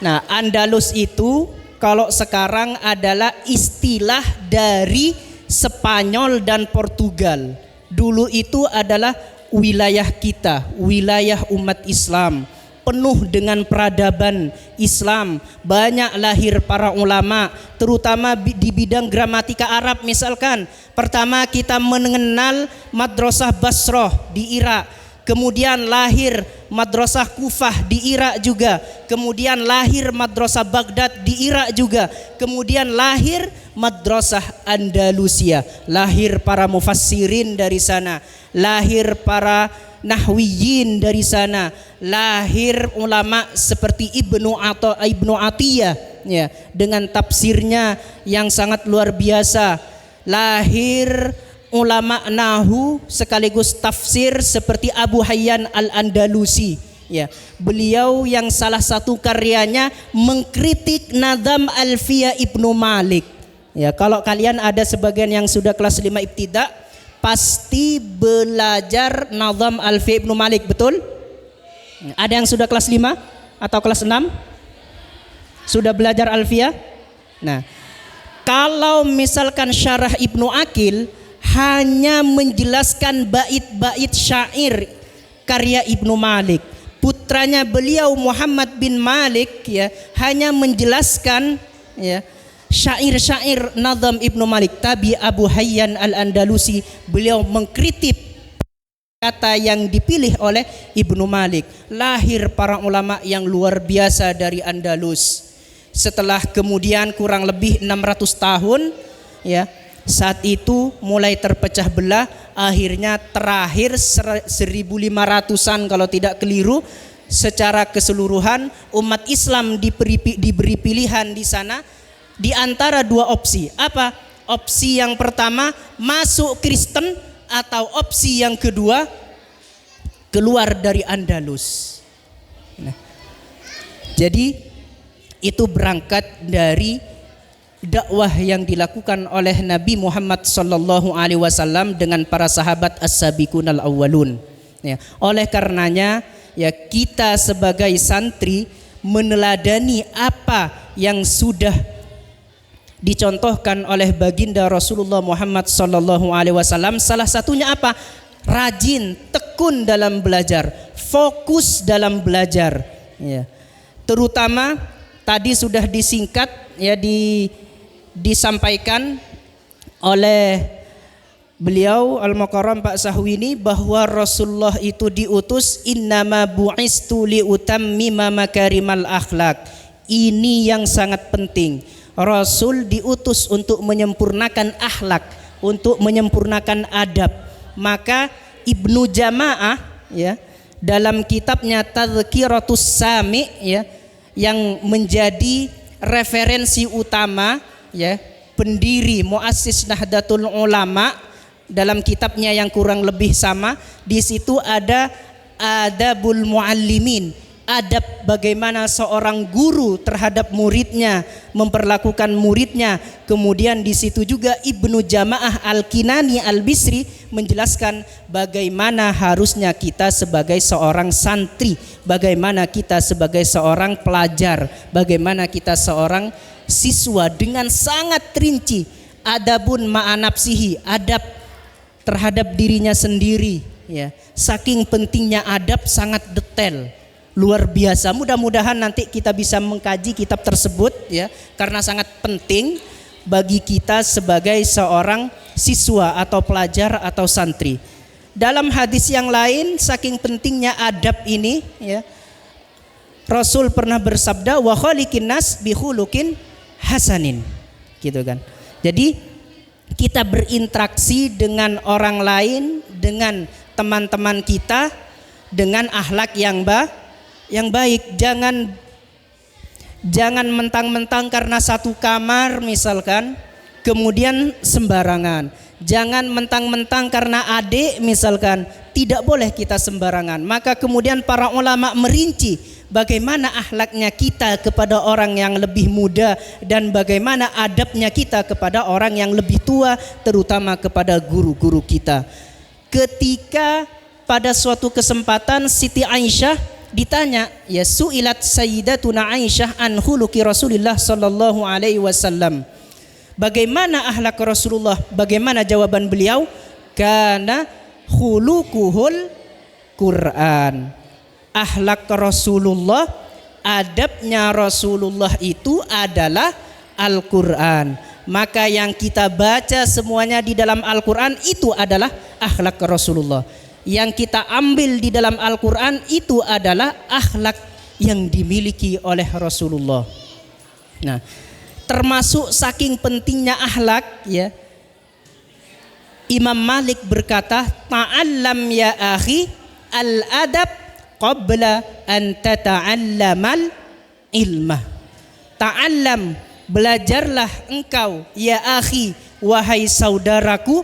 Nah, Andalus itu kalau sekarang adalah istilah dari Spanyol dan Portugal. Dulu itu adalah wilayah kita, wilayah umat Islam, penuh dengan peradaban Islam. Banyak lahir para ulama, terutama di bidang gramatika Arab. Misalkan pertama kita mengenal Madrasah Basrah di Irak, kemudian lahir Madrasah Kufah di Irak juga, kemudian lahir Madrasah Baghdad di Irak juga, kemudian lahir Madrasah Andalusia, lahir para mufassirin dari sana, lahir para nahwiyin dari sana, lahir ulama seperti Ibnu Atiyah, ya, dengan tafsirnya yang sangat luar biasa, lahir ulama nahu sekaligus tafsir seperti Abu Hayyan Al-Andalusi, ya. Beliau yang salah satu karyanya mengkritik Nazam Alfiyah Ibnu Malik, ya. Kalau kalian ada sebagian yang sudah kelas 5 ibtida, pasti belajar Nazam Alfiyah Ibnu Malik, betul? Ada yang sudah kelas 5 atau kelas 6? Sudah belajar Alfiyah? Nah, kalau misalkan syarah Ibnu Aqil hanya menjelaskan bait-bait syair karya Ibnu Malik, putranya beliau Muhammad bin Malik ya hanya menjelaskan ya syair-syair Nazm Ibnu Malik, tapi Abu Hayyan Al-Andalusi beliau mengkritik kata yang dipilih oleh Ibnu Malik. Lahir para ulama yang luar biasa dari Andalus. Setelah kemudian kurang lebih 600 tahun ya, saat itu mulai terpecah belah, akhirnya terakhir 1500-an kalau tidak keliru, secara keseluruhan umat Islam diberi pilihan di sana di antara dua opsi. Apa? Opsi yang pertama masuk Kristen, atau opsi yang kedua keluar dari Andalus. Nah, jadi itu berangkat dari dakwah yang dilakukan oleh Nabi Muhammad sallallahu alaihi wasallam dengan para sahabat as-sabiqunal awwalun. Ya, oleh karenanya ya kita sebagai santri meneladani apa yang sudah dicontohkan oleh baginda Rasulullah Muhammad sallallahu alaihi wasallam. Salah satunya apa? Rajin, tekun dalam belajar, fokus dalam belajar ya. Terutama tadi sudah disingkat ya disampaikan oleh beliau Al-Mukarram Pak Sahwini bahwa Rasulullah itu diutus innama bu'istu liutammima makarimal akhlak. Ini yang sangat penting. Rasul diutus untuk menyempurnakan akhlak, untuk menyempurnakan adab. Maka Ibnu Jamaah ya dalam kitabnya Tadhkiratus Sami ya yang menjadi referensi utama ya pendiri muassis Nahdlatul Ulama, dalam kitabnya yang kurang lebih sama, di situ ada adabul muallimin, adab bagaimana seorang guru terhadap muridnya, memperlakukan muridnya. Kemudian di situ juga Ibnu Jamaah Al-Kinani Al-Bisri menjelaskan bagaimana harusnya kita sebagai seorang santri, bagaimana kita sebagai seorang pelajar, bagaimana kita seorang siswa, dengan sangat rinci. Adabun ma'anapsihi, adab terhadap dirinya sendiri ya. Saking pentingnya adab, sangat detail, luar biasa. Mudah-mudahan nanti kita bisa mengkaji kitab tersebut ya, karena sangat penting bagi kita sebagai seorang siswa atau pelajar atau santri. Dalam hadis yang lain, saking pentingnya adab ini ya, Rasul pernah bersabda wa khaliqin nas bi khuluqin hasanin, gitu kan. Jadi kita berinteraksi dengan orang lain, dengan teman-teman kita dengan akhlak yang baik. Jangan mentang-mentang karena satu kamar misalkan kemudian sembarangan. Jangan mentang-mentang karena adik misalkan, tidak boleh kita sembarangan. Maka kemudian para ulama merinci bagaimana akhlaknya kita kepada orang yang lebih muda dan bagaimana adabnya kita kepada orang yang lebih tua, terutama kepada guru-guru kita. Ketika pada suatu kesempatan Siti Aisyah ditanya, ya su'ilat sayyidatuna Aisyah an khuluqi Rasulillah sallallahu alaihi wasallam. Bagaimana akhlak Rasulullah? Bagaimana jawaban beliau? Kana khuluquhul Quran. Akhlak Rasulullah, adabnya Rasulullah itu adalah Al-Quran. Maka yang kita baca semuanya di dalam Al-Quran itu adalah akhlak Rasulullah. Yang kita ambil di dalam Al-Quran itu adalah akhlak yang dimiliki oleh Rasulullah. Nah, termasuk saking pentingnya akhlak ya, Imam Malik berkata, ta'allam ya akhi al-adab qabla an tata'allamal ilmah. Ta'allam, belajarlah engkau ya akhi, wahai saudaraku,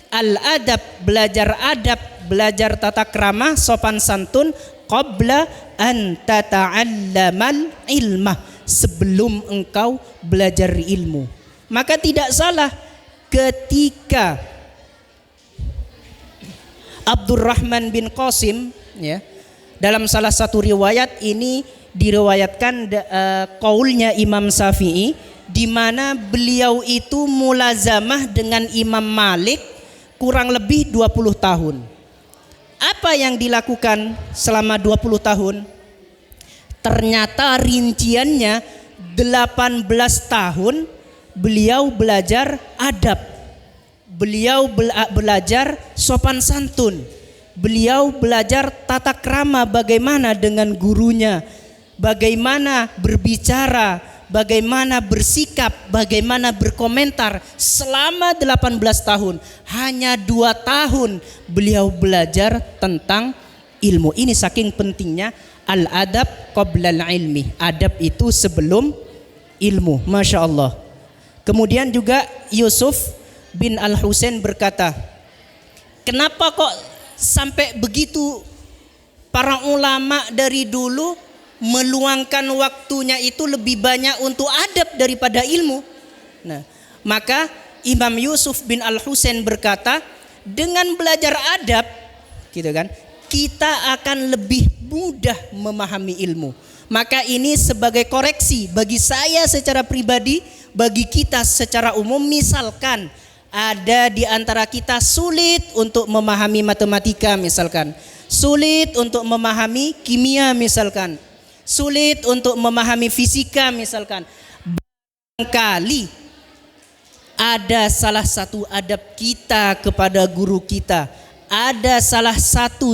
al-adab, belajar adab, belajar tata krama, sopan santun, qabla an tata'allamal ilmah, sebelum engkau belajar ilmu. Maka tidak salah ketika Abdurrahman bin Qasim ya, dalam salah satu riwayat ini diriwayatkan qaulnya Imam Syafi'i, di mana beliau itu mulazamah dengan Imam Malik kurang lebih 20 tahun. Apa yang dilakukan selama 20 tahun? Ternyata rinciannya 18 tahun beliau belajar adab. Beliau belajar sopan santun. Beliau belajar tata krama bagaimana dengan gurunya, bagaimana berbicara, bagaimana bersikap, bagaimana berkomentar selama 18 tahun. Hanya 2 tahun beliau belajar tentang ilmu. Ini saking pentingnya al-adab qabla al-ilmi. Adab itu sebelum ilmu. Masya Allah. Kemudian juga Yusuf bin Al-Husain berkata, kenapa kok sampai begitu para ulama dari dulu meluangkan waktunya itu lebih banyak untuk adab daripada ilmu? Nah, maka Imam Yusuf bin Al-Husain berkata, dengan belajar adab, gitu kan, kita akan lebih mudah memahami ilmu. Maka ini sebagai koreksi bagi saya secara pribadi, bagi kita secara umum. Misalkan ada di antara kita sulit untuk memahami matematika misalkan, sulit untuk memahami kimia misalkan, sulit untuk memahami fisika misalkan. Barangkali ada salah satu adab kita kepada guru kita, ada salah satu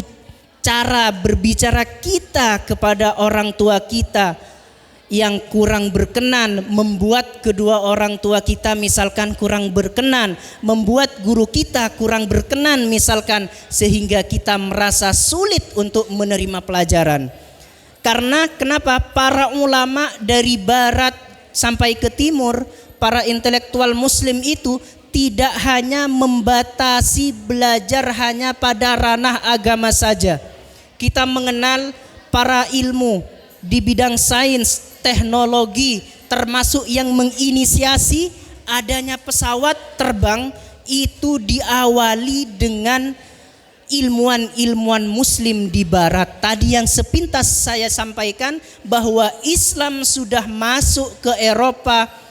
cara berbicara kita kepada orang tua kita yang kurang berkenan, membuat kedua orang tua kita misalkan kurang berkenan, membuat guru kita kurang berkenan misalkan, sehingga kita merasa sulit untuk menerima pelajaran. Karena kenapa? Para ulama dari barat sampai ke timur, para intelektual muslim itu tidak hanya membatasi belajar hanya pada ranah agama saja. Kita mengenal para ilmu di bidang sains, teknologi, termasuk yang menginisiasi adanya pesawat terbang, itu diawali dengan ilmuwan-ilmuwan muslim di barat. Tadi yang sepintas saya sampaikan bahwa Islam sudah masuk ke Eropa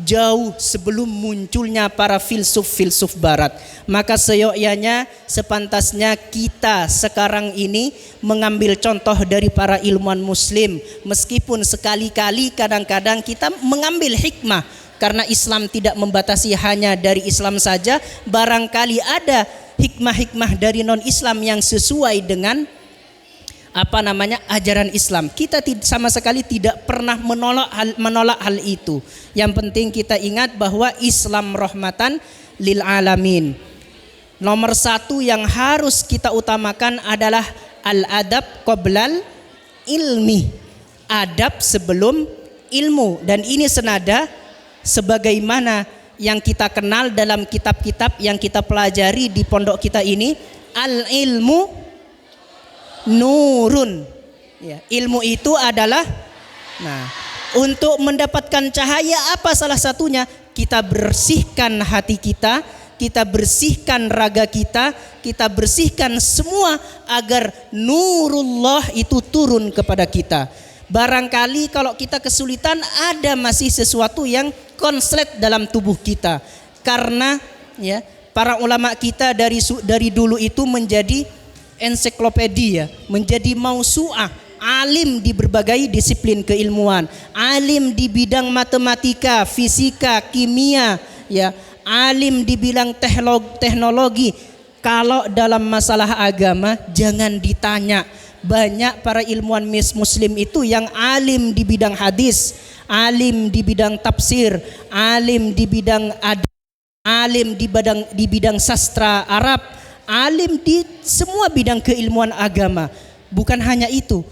jauh sebelum munculnya para filsuf-filsuf barat. Maka seyogyanya, sepantasnya kita sekarang ini mengambil contoh dari para ilmuwan muslim. Meskipun sekali-kali kadang-kadang kita mengambil hikmah, karena Islam tidak membatasi hanya dari Islam saja. Barangkali ada hikmah-hikmah dari non-Islam yang sesuai dengan ajaran Islam. Kita sama sekali tidak pernah menolak hal itu. Yang penting kita ingat bahwa Islam rahmatan lil alamin. Nomor 1 yang harus kita utamakan adalah al-adab qoblal ilmi. Adab sebelum ilmu. Dan ini senada sebagaimana yang kita kenal dalam kitab-kitab yang kita pelajari di pondok kita ini. Al-ilmu nurun, ya, ilmu itu adalah, untuk mendapatkan cahaya apa salah satunya? Kita bersihkan hati kita, kita bersihkan raga kita, kita bersihkan semua agar nurullah itu turun kepada kita. Barangkali kalau kita kesulitan, ada masih sesuatu yang konslet dalam tubuh kita, karena ya para ulama kita dari dulu itu menjadi ensiklopedia, menjadi mausu'ah, alim di berbagai disiplin keilmuan, alim di bidang matematika, fisika, kimia, ya, alim di bidang teknologi. Kalau dalam masalah agama jangan ditanya. Banyak para ilmuwan muslim itu yang alim di bidang hadis, alim di bidang tafsir, alim di bidang adab, alim di bidang sastra Arab, alim di semua bidang keilmuan agama. Bukan hanya itu,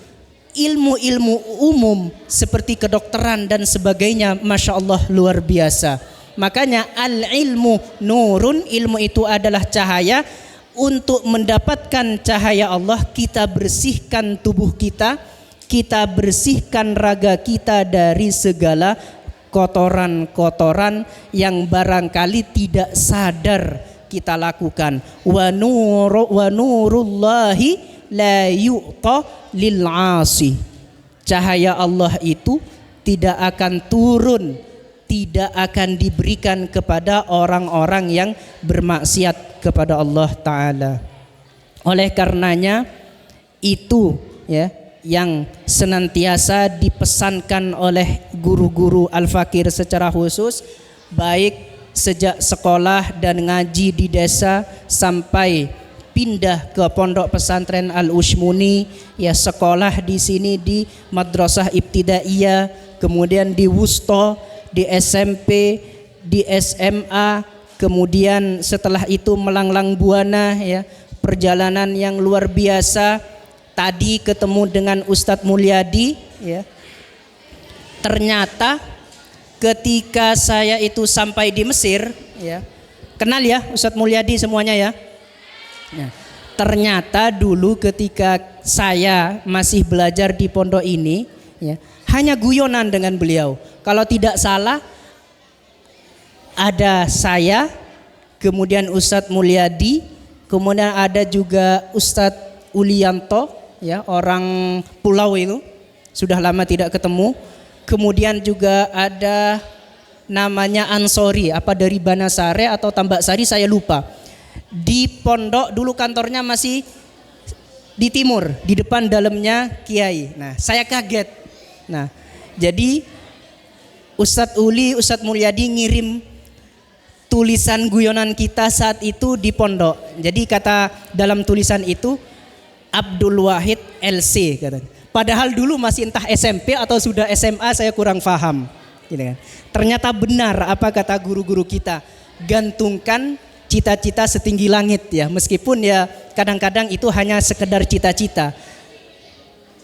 ilmu-ilmu umum seperti kedokteran dan sebagainya, Masya Allah luar biasa. Makanya al-ilmu nurun, ilmu itu adalah cahaya. Untuk mendapatkan cahaya Allah, kita bersihkan tubuh kita, kita bersihkan raga kita dari segala kotoran-kotoran yang barangkali tidak sadar kita lakukan. Wa nurullahi la yu'ta lil 'asi. Cahaya Allah itu tidak akan turun, tidak akan diberikan kepada orang-orang yang bermaksiat kepada Allah Ta'ala. Oleh karenanya itu ya yang senantiasa dipesankan oleh guru-guru Al-Fakir secara khusus, baik sejak sekolah dan ngaji di desa sampai pindah ke pondok pesantren Al-Ushmuni, ya sekolah di sini di Madrasah Ibtidaiyah, kemudian di Wusto, di SMP, di SMA, kemudian setelah itu melanglang buana ya, perjalanan yang luar biasa. Tadi ketemu dengan Ustadz Mulyadi ya. Ternyata ketika saya itu sampai di Mesir ya, kenal ya Ustadz Mulyadi semuanya ya. Nah, ternyata dulu ketika saya masih belajar di pondok ini ya, hanya guyonan dengan beliau. Kalau tidak salah ada saya, kemudian Ustadz Mulyadi, kemudian ada juga Ustadz Ulianto ya, orang pulau itu, sudah lama tidak ketemu. Kemudian juga ada namanya Ansori, apa dari Banasare atau Tambak Sari saya lupa. Di pondok dulu kantornya masih di timur, di depan dalamnya Kiai. Nah, saya kaget. Nah, jadi Ustadz Uli, Ustadz Mulyadi ngirim tulisan guyonan kita saat itu di pondok. Jadi kata dalam tulisan itu Abdul Wahid LC katanya. Padahal dulu masih entah SMP atau sudah SMA, saya kurang paham. Gitu kan. Ternyata benar apa kata guru-guru kita, gantungkan cita-cita setinggi langit ya, meskipun ya kadang-kadang itu hanya sekedar cita-cita.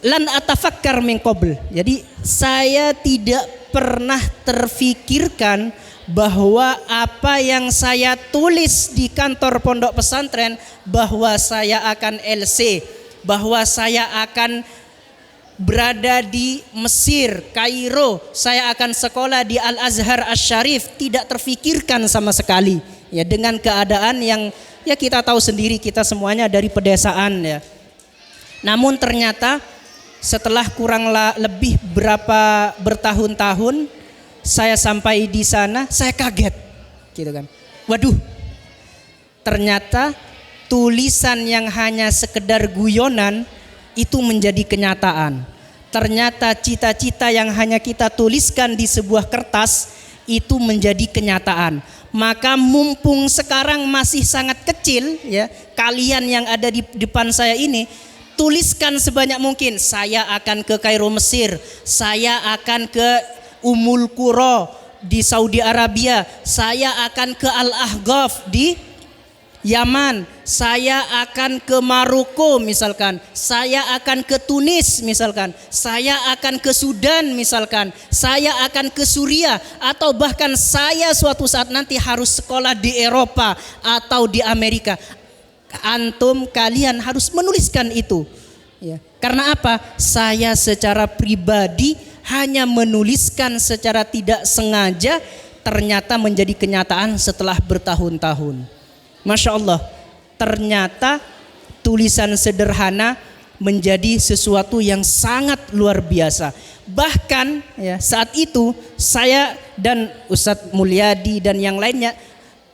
Lan atafakkar min qabl. Jadi saya tidak pernah terfikirkan bahwa apa yang saya tulis di kantor pondok pesantren, bahwa saya akan LC, bahwa saya akan berada di Mesir, Kairo, saya akan sekolah di Al-Azhar Asy-Syarif, tidak terfikirkan sama sekali ya, dengan keadaan yang ya kita tahu sendiri, kita semuanya dari pedesaan ya. Namun ternyata setelah kurang lebih berapa bertahun-tahun saya sampai di sana, saya kaget gitu kan. Waduh, ternyata tulisan yang hanya sekedar guyonan itu menjadi kenyataan. Ternyata cita-cita yang hanya kita tuliskan di sebuah kertas itu menjadi kenyataan. Maka mumpung sekarang masih sangat kecil ya, kalian yang ada di depan saya ini, tuliskan sebanyak mungkin. Saya akan ke Kairo Mesir, saya akan ke Ummul Qura di Saudi Arabia, saya akan ke Al-Ahqaf di Yaman, saya akan ke Maroko misalkan, saya akan ke Tunis misalkan, saya akan ke Sudan misalkan, saya akan ke Suriah, atau bahkan saya suatu saat nanti harus sekolah di Eropa atau di Amerika. Antum kalian harus menuliskan itu ya. Karena apa? Saya secara pribadi hanya menuliskan secara tidak sengaja, ternyata menjadi kenyataan setelah bertahun-tahun. Masya Allah, ternyata tulisan sederhana menjadi sesuatu yang sangat luar biasa. Bahkan ya, saat itu saya dan Ustadz Mulyadi dan yang lainnya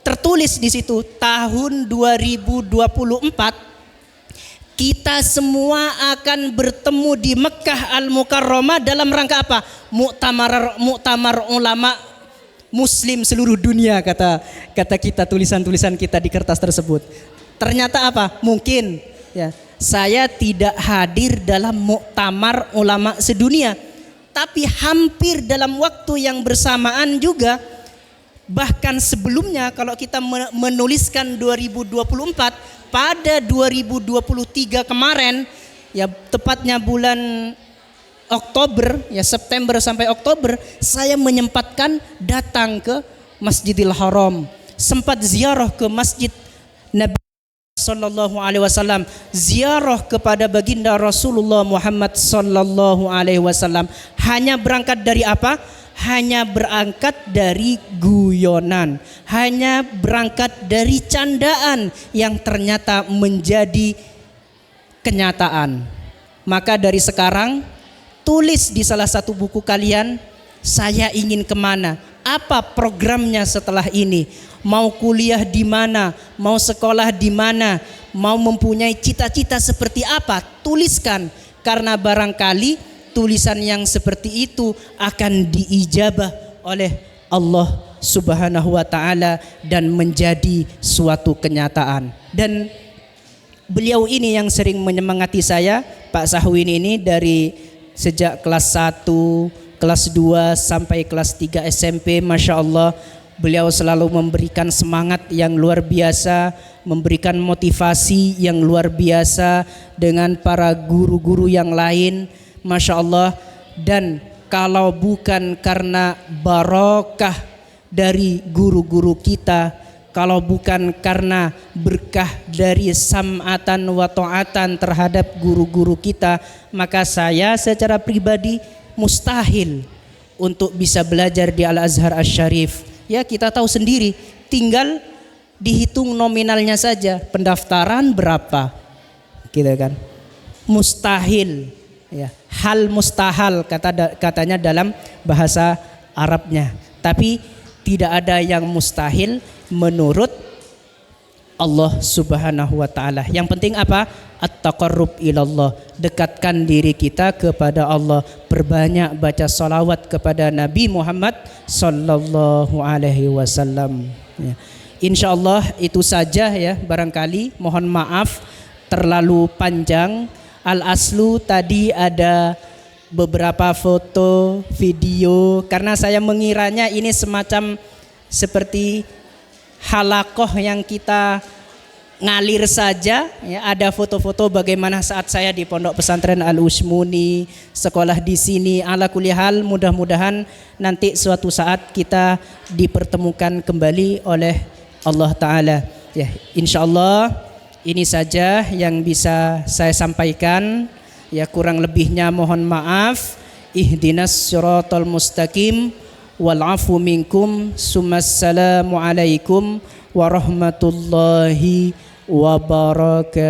tertulis di situ tahun 2024 kita semua akan bertemu di Mekah Al-Mukarramah dalam rangka apa? Muktamar ulama Muslim seluruh dunia, kata kita, tulisan-tulisan kita di kertas tersebut. Ternyata apa? Mungkin ya, saya tidak hadir dalam muktamar ulama sedunia, tapi hampir dalam waktu yang bersamaan juga, bahkan sebelumnya kalau kita menuliskan 2024, pada 2023 kemarin ya, tepatnya bulan Oktober ya, September sampai Oktober, saya menyempatkan datang ke Masjidil Haram, sempat ziarah ke Masjid Nabi sallallahu alaihi wasallam, ziarah kepada baginda Rasulullah Muhammad sallallahu alaihi wasallam. Hanya berangkat dari apa? Hanya berangkat dari guyonan, hanya berangkat dari candaan yang ternyata menjadi kenyataan. Maka dari sekarang tulis di salah satu buku kalian, saya ingin kemana, apa programnya setelah ini, mau kuliah di mana, mau sekolah di mana, mau mempunyai cita-cita seperti apa, tuliskan, karena barangkali tulisan yang seperti itu akan diijabah oleh Allah Subhanahu wa taala dan menjadi suatu kenyataan. Dan beliau ini yang sering menyemangati saya, Pak Sahwin ini, dari sejak kelas 1, kelas 2 sampai kelas 3 SMP, Masya Allah, beliau selalu memberikan semangat yang luar biasa, memberikan motivasi yang luar biasa dengan para guru-guru yang lain, Masya Allah. Dan kalau bukan karena barokah dari guru-guru kita, kalau bukan karena berkah dari sam'atan wa ta'atan terhadap guru-guru kita, maka saya secara pribadi mustahil untuk bisa belajar di Al-Azhar Asy-Syarif. Ya, kita tahu sendiri, tinggal dihitung nominalnya saja, pendaftaran berapa, gitu kan. Mustahil, ya, hal mustahil katanya dalam bahasa Arabnya. Tapi tidak ada yang mustahil menurut Allah Subhanahu wa taala. Yang penting apa? At-taqarrub ilallah, dekatkan diri kita kepada Allah, perbanyak baca salawat kepada Nabi Muhammad sallallahu alaihi wasallam. Ya. Insyaallah itu saja ya, barangkali mohon maaf terlalu panjang. Al-aslu tadi ada beberapa foto, video, karena saya mengiranya ini semacam seperti halakoh yang kita ngalir saja, ya, ada foto-foto bagaimana saat saya di Pondok Pesantren Al-Utsmuni, sekolah di sini. Ala kulli hal, mudah-mudahan nanti suatu saat kita dipertemukan kembali oleh Allah Ta'ala. Ya, insyaallah ini saja yang bisa saya sampaikan. Ya, kurang lebihnya mohon maaf. Ihdinas siratal mustaqim wal afu minkum. Assalamu alaikum warahmatullahi wabarakatuh.